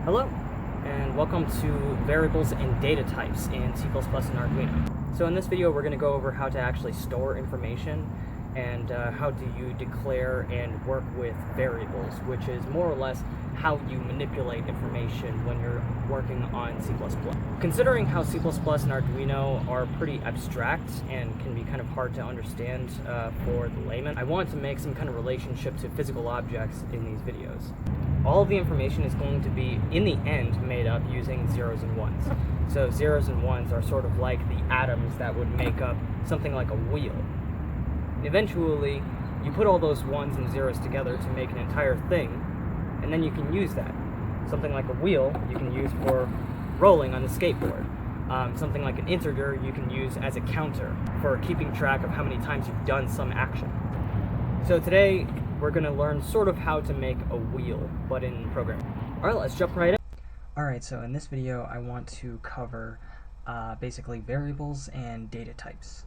Hello, and welcome to variables and data types in C++ and Arduino. So in this video, we're going to go over how to actually store information and how do you declare and work with variables, which is more or less how you manipulate information when you're working on C++. Considering how C++ and Arduino are pretty abstract and can be kind of hard to understand for the layman, I wanted to make some kind of relationship to physical objects in these videos. All of the information is going to be, in the end, made up using zeros and ones. So zeros and ones are sort of like the atoms that would make up something like a wheel. And eventually, you put all those ones and zeros together to make an entire thing, and then you can use that. Something like a wheel you can use for rolling on the skateboard. Something like an integer you can use as a counter for keeping track of how many times you've done some action. So today, we're going to learn sort of how to make a wheel, but in programming. Alright, let's jump right in. Alright, so in this video I want to cover basically variables and data types.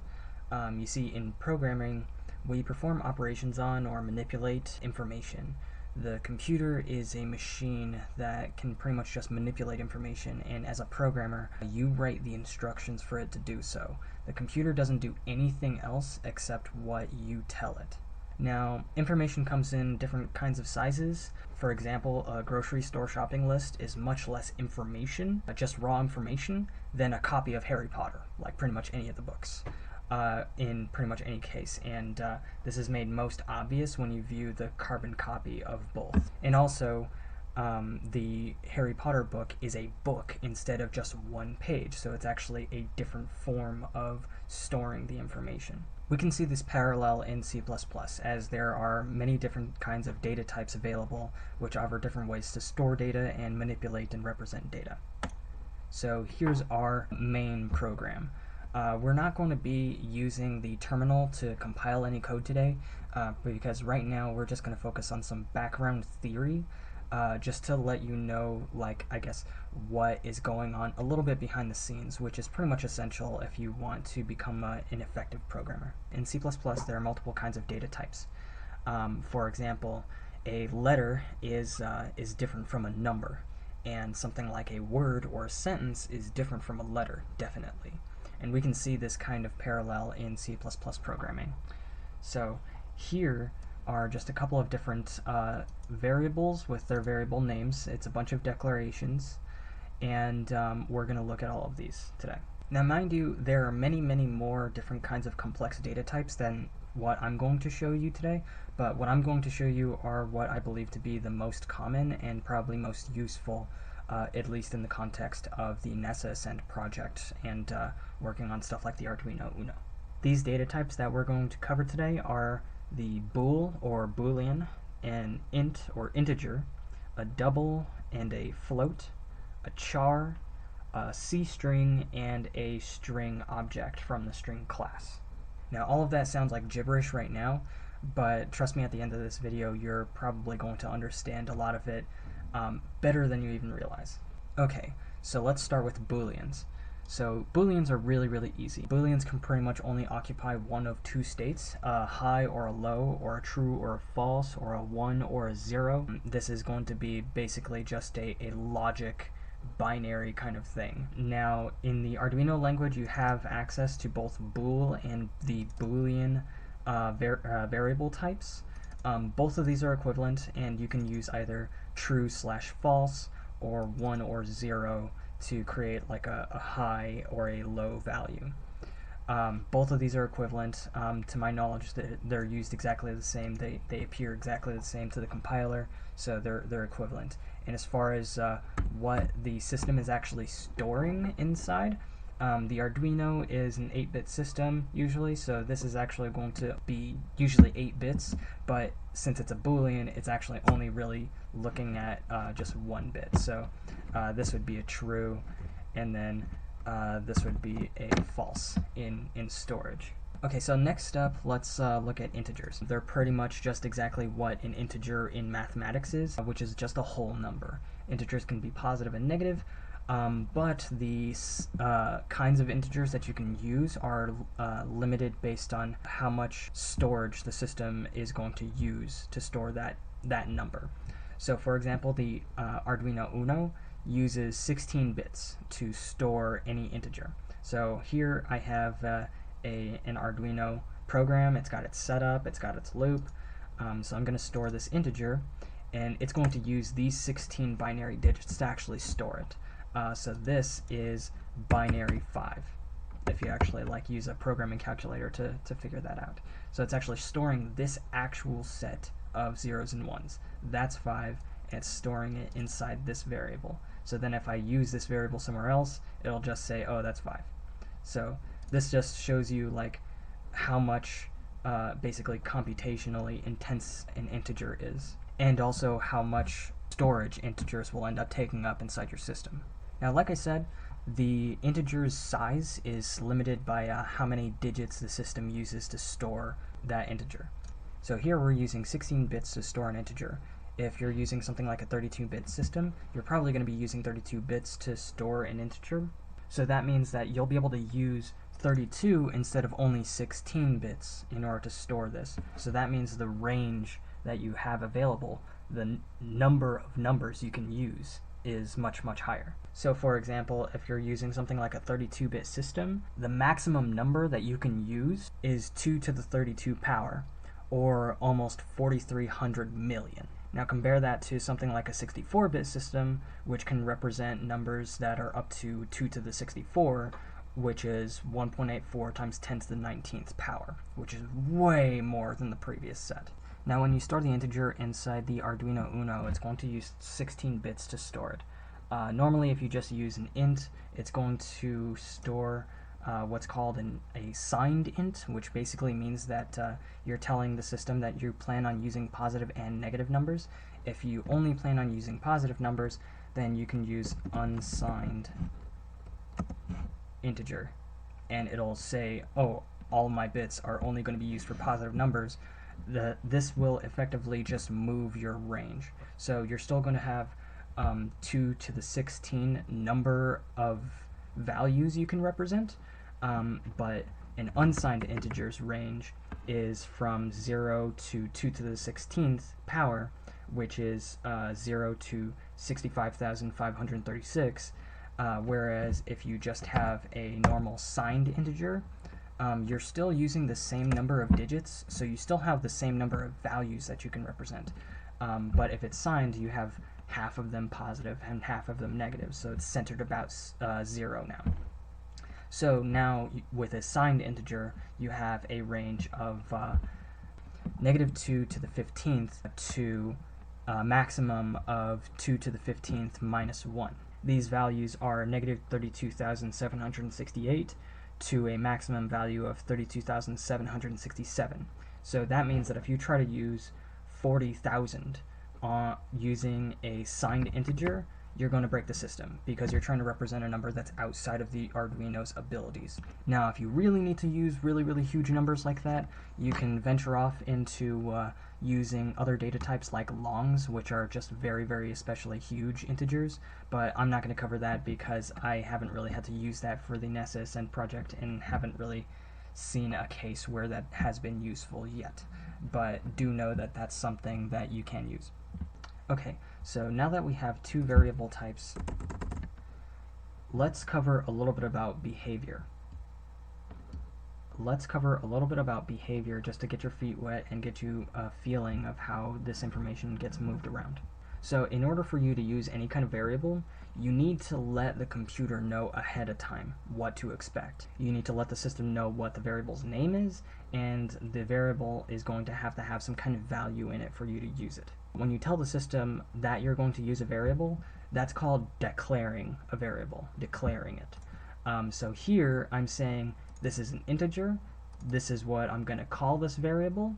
You see, in programming, we perform operations on or manipulate information. The computer is a machine that can pretty much just manipulate information, and as a programmer, you write the instructions for it to do so. The computer doesn't do anything else except what you tell it. Now, information comes in different kinds of sizes. For example, a grocery store shopping list is much less information, just raw information, than a copy of Harry Potter, like pretty much any of the books, in pretty much any case. And this is made most obvious when you view the carbon copy of both. And also, the Harry Potter book is a book instead of just one page, so it's actually a different form of storing the information. We can see this parallel in C++, as there are many different kinds of data types available, which offer different ways to store data and manipulate and represent data. So here's our main program. We're not going to be using the terminal to compile any code today, because right now we're just going to focus on some background theory, just to let you know, like, I guess, what is going on a little bit behind the scenes, which is pretty much essential if you want to become an effective programmer. In C++, there are multiple kinds of data types. For example, a letter is different from a number, and something like a word or a sentence is different from a letter, definitely. And we can see this kind of parallel in C++ programming. So here are just a couple of different variables with their variable names. It's a bunch of declarations, and we're going to look at all of these today. Now, mind you, there are many, many more different kinds of complex data types than what I'm going to show you today, but what I'm going to show you are what I believe to be the most common and probably most useful, at least in the context of the NASA Ascent project and working on stuff like the Arduino Uno. These data types that we're going to cover today are the bool or boolean, an int or integer, a double and a float, a char, a C-string, and a string object from the string class. Now, all of that sounds like gibberish right now, but trust me, at the end of this video, you're probably going to understand a lot of it better than you even realize. Okay, so let's start with booleans. So booleans are really, really easy. Booleans can pretty much only occupy one of two states, a high or a low, or a true or a false, or a 1 or a 0. This is going to be basically just a logic binary kind of thing. Now, in the Arduino language, you have access to both bool and the boolean variable types. Both of these are equivalent, and you can use either true/false or 1 or 0 to create like a high or a low value. Both of these are equivalent. To my knowledge, they're used exactly the same. They appear exactly the same to the compiler, so they're equivalent. And as far as what the system is actually storing inside, the Arduino is an 8-bit system usually, so this is actually going to be usually 8 bits, but since it's a boolean, it's actually only really looking at just 1 bit. So this would be a true, and then this would be a false in storage. Okay, so next up, let's look at integers. They're pretty much just exactly what an integer in mathematics is, which is just a whole number. Integers can be positive and negative, but the kinds of integers that you can use are limited based on how much storage the system is going to use to store that number. So for example, the Arduino Uno uses 16 bits to store any integer. So here I have an Arduino program. It's got its setup, it's got its loop. So I'm going to store this integer, and it's going to use these 16 binary digits to actually store it. So this is binary 5, if you actually use a programming calculator to figure that out. So it's actually storing this actual set of zeros and ones. That's 5, and it's storing it inside this variable. So then if I use this variable somewhere else, it'll just say, oh, that's 5. So this just shows you how much basically computationally intense an integer is, and also how much storage integers will end up taking up inside your system. Now, like I said, the integer's size is limited by how many digits the system uses to store that integer. So here we're using 16 bits to store an integer. If you're using something like a 32-bit system, you're probably going to be using 32 bits to store an integer. So that means that you'll be able to use 32 instead of only 16 bits in order to store this. So that means the range that you have available, the number of numbers you can use, is much, much higher. So for example, if you're using something like a 32-bit system, the maximum number that you can use is 2 to the 32 power, or almost 4,300 million. Now compare that to something like a 64-bit system, which can represent numbers that are up to 2 to the 64, which is 1.84 times 10 to the 19th power, which is way more than the previous set. Now when you store the integer inside the Arduino Uno, it's going to use 16 bits to store it. Normally if you just use an int, it's going to store what's called a signed int, which basically means that you're telling the system that you plan on using positive and negative numbers. If you only plan on using positive numbers, then you can use unsigned integer, and it'll say, oh, all my bits are only going to be used for positive numbers. This will effectively just move your range. So you're still going to have 2 to the 16 number of values you can represent, but an unsigned integer's range is from 0 to 2 to the 16th power, which is 0 to 65,536, whereas if you just have a normal signed integer, you're still using the same number of digits, so you still have the same number of values that you can represent. But if it's signed, you have half of them positive and half of them negative, so it's centered about 0 now. So now, with a signed integer, you have a range of negative 2 to the 15th to a maximum of 2 to the 15th minus 1. These values are negative 32,768 to a maximum value of 32,767. So that means that if you try to use 40,000 using a signed integer, you're going to break the system because you're trying to represent a number that's outside of the Arduino's abilities. Now, if you really need to use really, really huge numbers like that, you can venture off into using other data types like longs, which are just very, very especially huge integers, but I'm not going to cover that because I haven't really had to use that for the NESSN project and haven't really seen a case where that has been useful yet, but do know that that's something that you can use. Okay, so now that we have two variable types, let's cover a little bit about behavior. Let's cover a little bit about behavior just to get your feet wet and get you a feeling of how this information gets moved around. So in order for you to use any kind of variable, you need to let the computer know ahead of time what to expect. You need to let the system know what the variable's name is, and the variable is going to have some kind of value in it for you to use it. When you tell the system that you're going to use a variable, that's called declaring a variable, declaring it. So here I'm saying this is an integer, this is what I'm going to call this variable,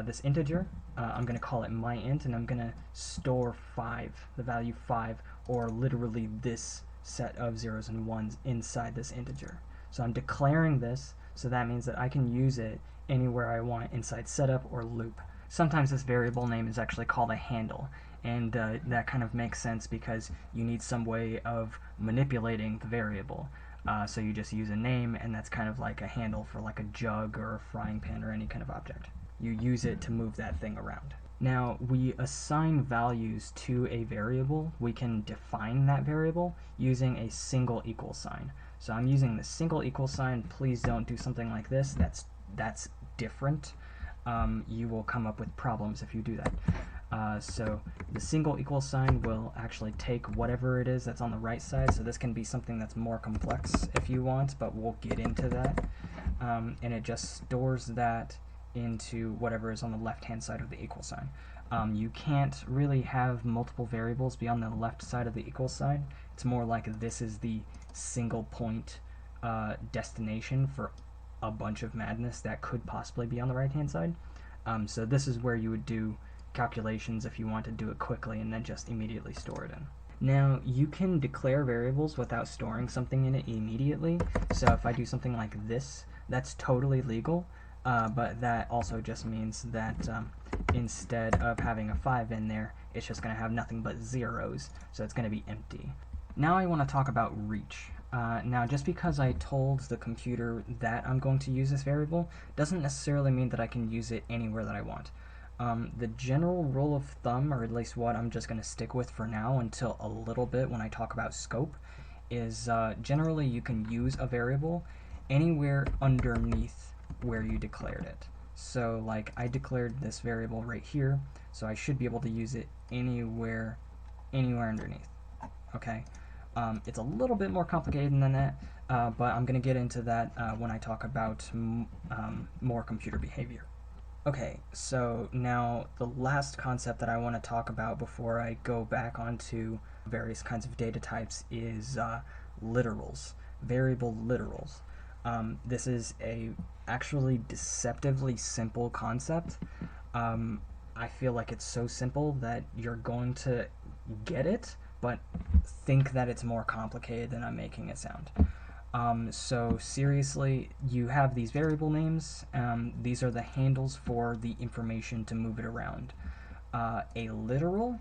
this integer, I'm going to call it my int, and I'm going to store 5, the value 5, or literally this set of zeros and ones inside this integer. So I'm declaring this, so that means that I can use it anywhere I want inside setup or loop. Sometimes this variable name is actually called a handle, and that kind of makes sense because you need some way of manipulating the variable. So you just use a name, and that's kind of like a handle for like a jug or a frying pan or any kind of object. You use it to move that thing around. Now, we assign values to a variable. We can define that variable using a single equal sign. So I'm using the single equal sign. Please don't do something like this. That's different. You will come up with problems if you do that. So the single equal sign will actually take whatever it is that's on the right side. So this can be something that's more complex if you want, but we'll get into that. And it just stores that into whatever is on the left-hand side of the equal sign. You can't really have multiple variables be on the left side of the equal sign. It's more like this is the single point destination for a bunch of madness that could possibly be on the right-hand side. So this is where you would do calculations if you want to do it quickly and then just immediately store it in. Now, you can declare variables without storing something in it immediately. So if I do something like this, that's totally legal. But that also just means that instead of having a 5 in there, it's just going to have nothing but zeros, so it's going to be empty. Now I want to talk about reach. Now, just because I told the computer that I'm going to use this variable doesn't necessarily mean that I can use it anywhere that I want. The general rule of thumb, or at least what I'm just going to stick with for now until a little bit when I talk about scope, is generally you can use a variable anywhere underneath where you declared it. So like I declared this variable right here, so I should be able to use it anywhere underneath. Okay, it's a little bit more complicated than that, but I'm going to get into that when I talk about more computer behavior. Okay, so now the last concept that I want to talk about before I go back onto various kinds of data types is literals, variable literals. This is a actually deceptively simple concept. I feel like it's so simple that you're going to get it, but think that it's more complicated than I'm making it sound. So seriously, you have these variable names. These are the handles for the information to move it around. A literal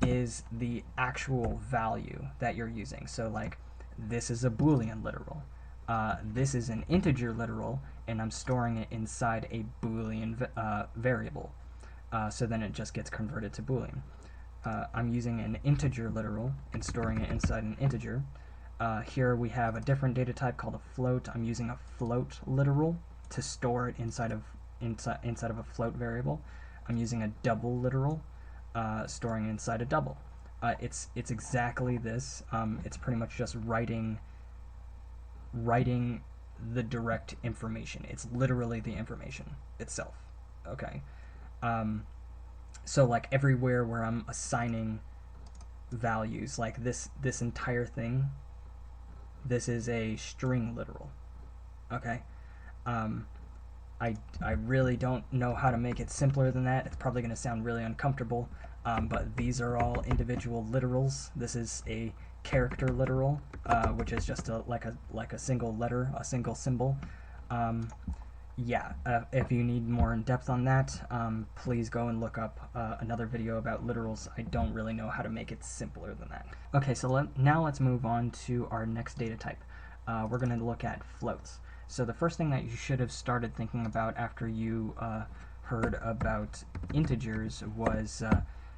is the actual value that you're using. So like, this is a Boolean literal. This is an integer literal, and I'm storing it inside a Boolean variable. So then it just gets converted to Boolean. I'm using an integer literal and storing it inside an integer. Here we have a different data type called a float. I'm using a float literal to store it inside of a float variable. I'm using a double literal, storing it inside a double. It's exactly this. It's pretty much just writing the direct information. It's literally the information itself. Okay. So like everywhere where I'm assigning values, like this entire thing, this is a string literal. Okay. I really don't know how to make it simpler than that. It's probably going to sound really uncomfortable, but these are all individual literals. This is a character literal, which is just like a single letter, a single symbol. Yeah, if you need more in depth on that, please go and look up another video about literals. I don't really know how to make it simpler than that. Okay, so now let's move on to our next data type. We're going to look at floats. So the first thing that you should have started thinking about after you heard about integers was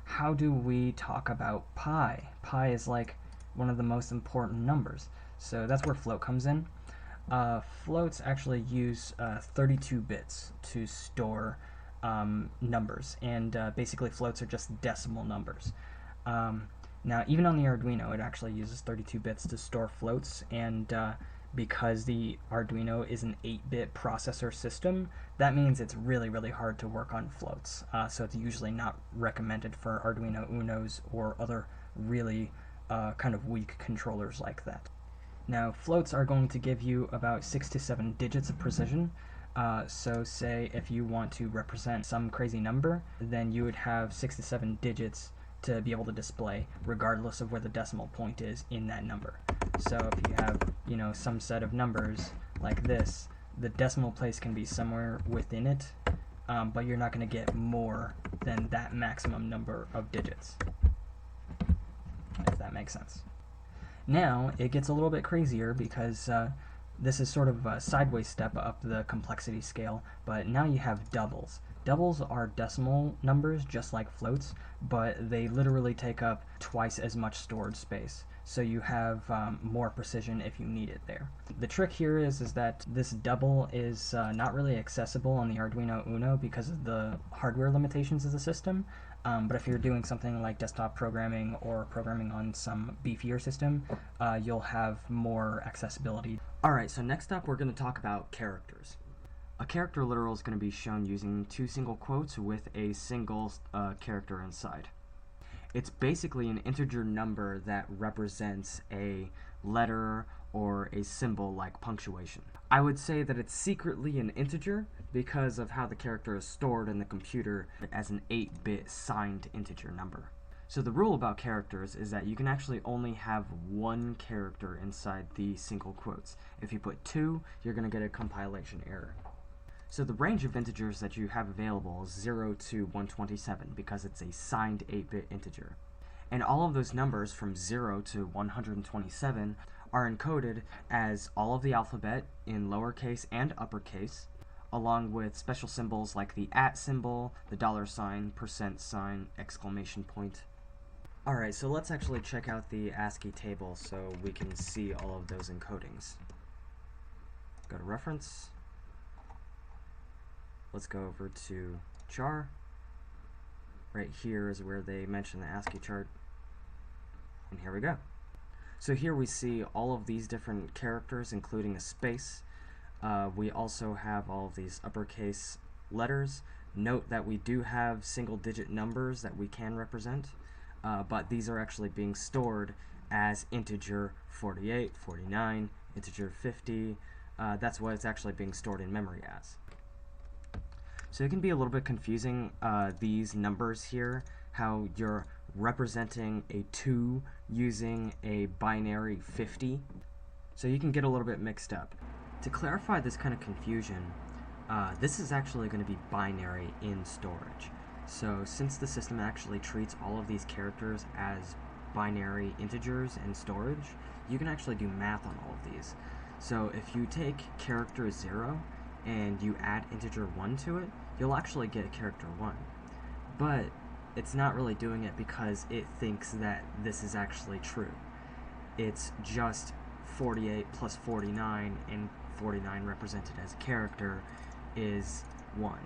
how do we talk about pi? Pi is like one of the most important numbers. So that's where float comes in. Floats actually use 32 bits to store numbers, and basically floats are just decimal numbers. Now, even on the Arduino, it actually uses 32 bits to store floats, and because the Arduino is an 8-bit processor system, that means it's really, really hard to work on floats. So it's usually not recommended for Arduino Unos or other really kind of weak controllers like that. Now, floats are going to give you about 6 to 7 digits of precision. So say if you want to represent some crazy number, then you would have 6 to 7 digits to be able to display, regardless of where the decimal point is in that number. So if you have, some set of numbers like this, the decimal place can be somewhere within it, but you're not going to get more than that maximum number of digits, if that makes sense. Now, it gets a little bit crazier because this is sort of a sideways step up the complexity scale, but now you have doubles. Doubles are decimal numbers, just like floats, but they literally take up twice as much storage space. So you have more precision if you need it there. The trick here is that this double is not really accessible on the Arduino Uno because of the hardware limitations of the system. But if you're doing something like desktop programming or programming on some beefier system, you'll have more accessibility. Alright, so next up we're going to talk about characters. A character literal is going to be shown using two single quotes with a single character inside. It's basically an integer number that represents a letter or a symbol like punctuation. I would say that it's secretly an integer because of how the character is stored in the computer as an 8-bit signed integer number. So the rule about characters is that you can actually only have one character inside the single quotes. If you put two, you're going to get a compilation error. So the range of integers that you have available is 0 to 127 because it's a signed 8-bit integer. And all of those numbers from 0 to 127 are encoded as all of the alphabet in lowercase and uppercase, along with special symbols like the @ symbol, the $sign, %sign, exclamation point. Alright, so let's actually check out the ASCII table so we can see all of those encodings. Go to reference. Let's go over to char. Right here is where they mention the ASCII chart. And here we go. So here we see all of these different characters, including a space. We also have all of these uppercase letters. Note that we do have single-digit numbers that we can represent, but these are actually being stored as integer 48, 49, integer 50. That's what it's actually being stored in memory as. So it can be a little bit confusing, these numbers here, how you're representing a 2 using a binary 50. So you can get a little bit mixed up. To clarify this kind of confusion, this is actually going to be binary in storage. So since the system actually treats all of these characters as binary integers in storage, you can actually do math on all of these. So if you take character 0 and you add integer 1 to it, you'll actually get a character 1. But it's not really doing it because it thinks that this is actually true. It's just 48 plus 49, and 49 represented as a character is 1.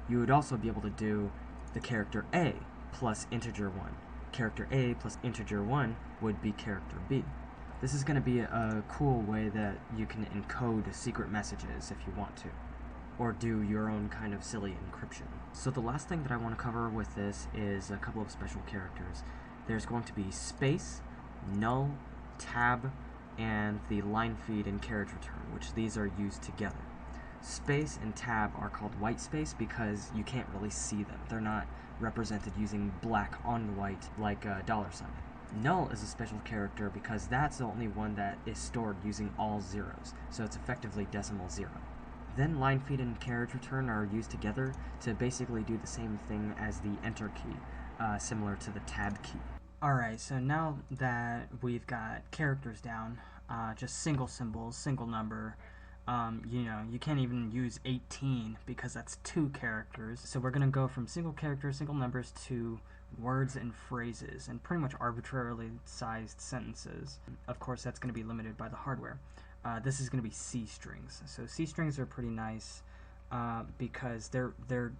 You would also be able to do the character A plus integer 1. Character A plus integer 1 would be character B. This is going to be a cool way that you can encode secret messages if you want to, or do your own kind of silly encryption. So the last thing that I want to cover with this is a couple of special characters. There's going to be space, null, tab, and the line feed and carriage return, which these are used together. Space and tab are called white space because you can't really see them. They're not represented using black on white like a $sign. Null is a special character because that's the only one that is stored using all zeros, so it's effectively decimal 0. Then line feed and carriage return are used together to basically do the same thing as the enter key, similar to the tab key. Alright, so now that we've got characters down, just single symbols, single number, you can't even use 18 because that's 2 characters. So we're going to go from single characters, single numbers to words and phrases, and pretty much arbitrarily sized sentences. Of course, that's going to be limited by the hardware. This is going to be C strings. So C strings are pretty nice because they're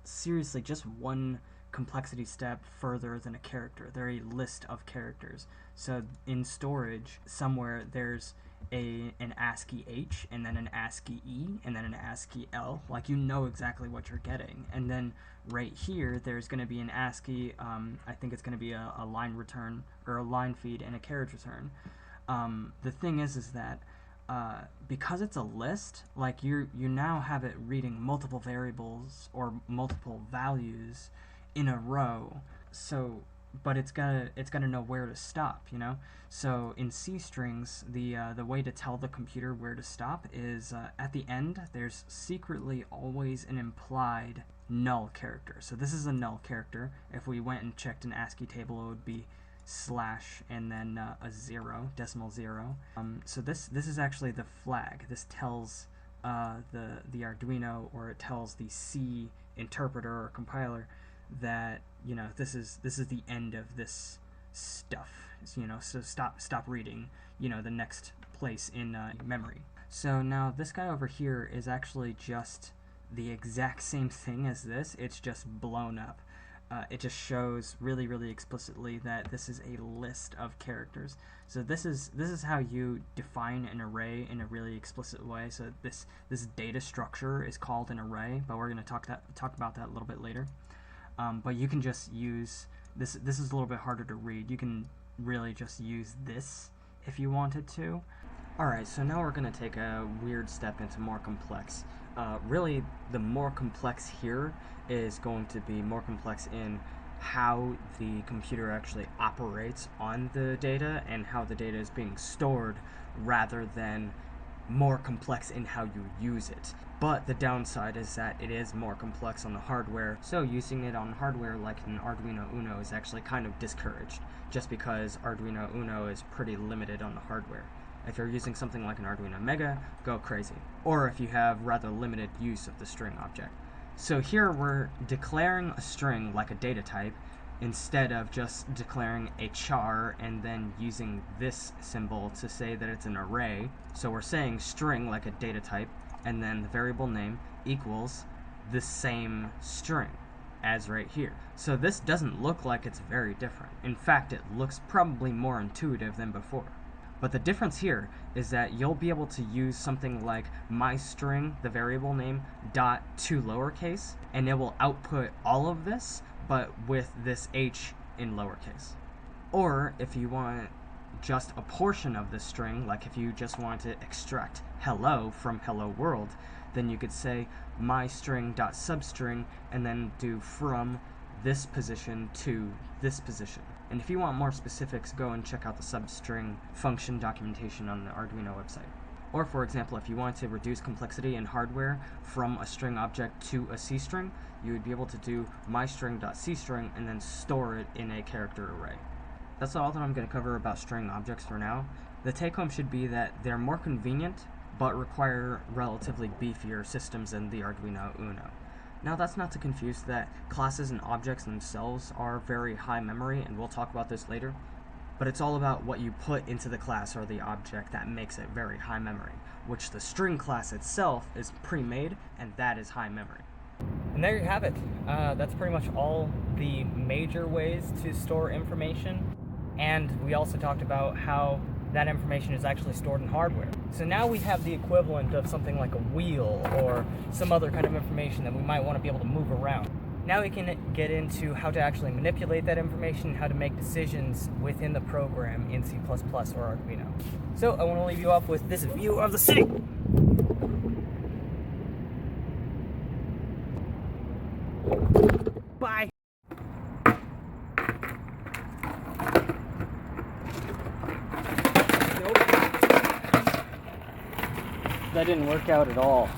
seriously just one complexity step further than a character. They're a list of characters. So in storage, somewhere there's an ASCII H, and then an ASCII E, and then an ASCII L. Like, you know exactly what you're getting. And then right here, there's going to be an ASCII, I think it's going to be a line return, or a line feed, and a carriage return. The thing is that because it's a list, like you now have it reading multiple variables or multiple values in a row. So, but it's gotta know where to stop, you know. So in C strings, the way to tell the computer where to stop is at the end. There's secretly always an implied null character. So this is a null character. If we went and checked an ASCII table, it would be slash and then a 0, decimal 0. So this is actually the flag. This tells the Arduino, or it tells the C interpreter or compiler that, you know, this is the end of this stuff. So, you know, so stop reading, you know, the next place in memory. So now this guy over here is actually just the exact same thing as this. It's just blown up. It just shows really explicitly that this is a list of characters. So this is how you define an array in a really explicit way. So this data structure is called an array, but we're going to talk about that a little bit later. But you can just use this. This is a little bit harder to read. You can really just use this if you wanted to. Alright, so now we're going to take a weird step into more complex. Really, the more complex here is going to be more complex in how the computer actually operates on the data and how the data is being stored, rather than more complex in how you use it. But the downside is that it is more complex on the hardware, so using it on hardware like an Arduino Uno is actually kind of discouraged, just because Arduino Uno is pretty limited on the hardware. If you're using something like an Arduino Mega, go crazy. Or if you have rather limited use of the string object. So here we're declaring a string like a data type, instead of just declaring a char and then using this symbol to say that it's an array. So we're saying string like a data type, and then the variable name equals the same string as right here. So this doesn't look like it's very different. In fact, it looks probably more intuitive than before. But the difference here is that you'll be able to use something like myString, the variable name, dot to lowercase, and it will output all of this, but with this h in lowercase. Or if you want just a portion of this string, like if you just want to extract hello from hello world, then you could say myString.substring and then do from this position to this position. And if you want more specifics, go and check out the substring function documentation on the Arduino website. Or for example, if you want to reduce complexity in hardware from a string object to a C string, you would be able to do myString.cstring and then store it in a character array. That's all that I'm going to cover about string objects for now. The take home should be that they're more convenient, but require relatively beefier systems than the Arduino Uno. Now that's not to confuse that classes and objects themselves are very high memory, and we'll talk about this later, but it's all about what you put into the class or the object that makes it very high memory, which the string class itself is pre-made, and that is high memory. And there you have it. That's pretty much all the major ways to store information, and we also talked about how that information is actually stored in hardware. So now we have the equivalent of something like a wheel or some other kind of information that we might want to be able to move around. Now we can get into how to actually manipulate that information, how to make decisions within the program in C++ or Arduino. So I want to leave you off with this view of the city. Bye. That didn't work out at all.